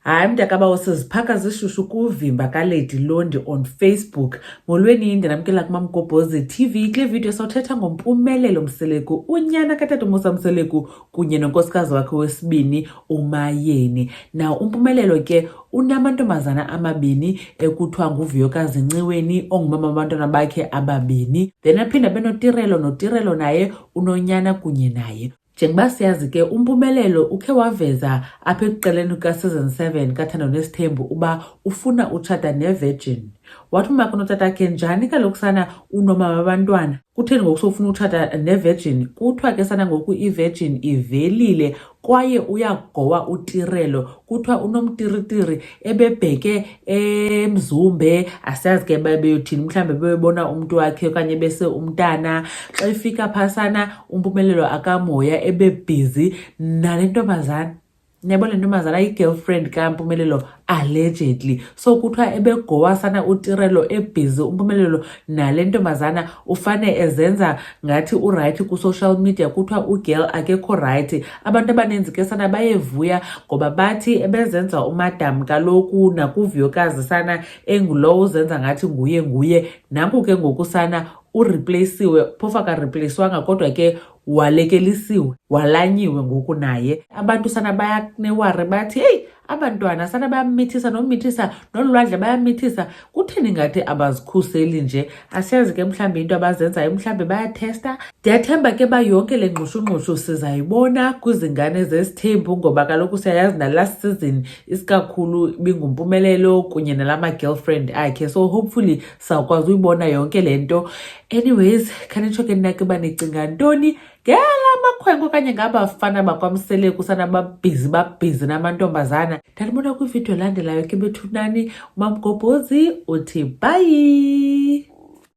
Hayi mntakaba siziphaka zishushu kuvimba kaLady Londi on Facebook. Molweni ndinamkela kuMamgobhozi TV. Kule video sawuthetha ngompumelelo Mseleku, unyana katata Musa Mseleku kunye nonkosikazi wakhe wesibini uMayeni. Now umpumelelo ke unamantombazana amabini ekuthiwa nguVuyokazi Nciweni ongumama wabantwana bakhe ababini. Then aphinda benoTirelo, noTirelo naye unonyana kunye naye. Njengoba siyazi ke umpumelelo ukhe waveza apha ekuqaleni ka-season 7 kaThando Nesithembu uba ufuna utshata neVirgin. Wathi umakho notatakhe njani kaloku sana unomama abantwana kutheni ngoku sofuna utshata neVirgin? Kuthiwa ke sana ngoku iVirgin ivelile kwaye uyagowa uTirelo, kuthiwa unomtiritiri ebebheke eMzumbe. Asiyazi ke babeyothini, mhlawumbe bebona umntu wakhe okanye bese umntana. Xa ifika phasana umpumelelo akamoya ebebhizi nale ntombazana. Niyabona le ntombazana i-girlfriend kaMpumelelo allegedly. So kuthiwa ebegowa sana uTirelo ebhizi umpumelelo nale ntombazana ufane ezenza ngathi uright ku-social media. Kuthiwa ugirl akekho right. Abantu abaninzi ke sana bayevuya ngoba bathi ebezenza umadam kaloku nakuVuyokazi sana engulowo uzenza ngathi nguye. Nanku ke ngoku sana ureplaceiwe, phofu akareplaceywanga kodwa ke walekelisiwe, walanyiwe ngoku naye. Abantu sana bayanewari bathi hey, abantwana sana bayamithisa nomithisa nolwandle bayamithisa, kutheni ngathi abazikhuseli nje? Asiyazi ke mhlawumbi into abazenzayo, mhlawumbi bayathesta. Ndiyathemba ke bayonke le ngqushungqushu sizayibona kwizingane zesithembu ngoba kaloku siyayazi na-last season isikakhulu bingumpumelelo kunye nalama-girlfriend akhe. So hopefully sawukwazi uyibona yonke le nto. Anyways, khanitsho ke nake uba nicinga ntoni ngela makhwenkwe okanye ngabafana bakwaMseleku sana babhizi namantombazana? Ndanibona kwividiyo elandelayo ke bethunani. uMamgobhozi uthi bye.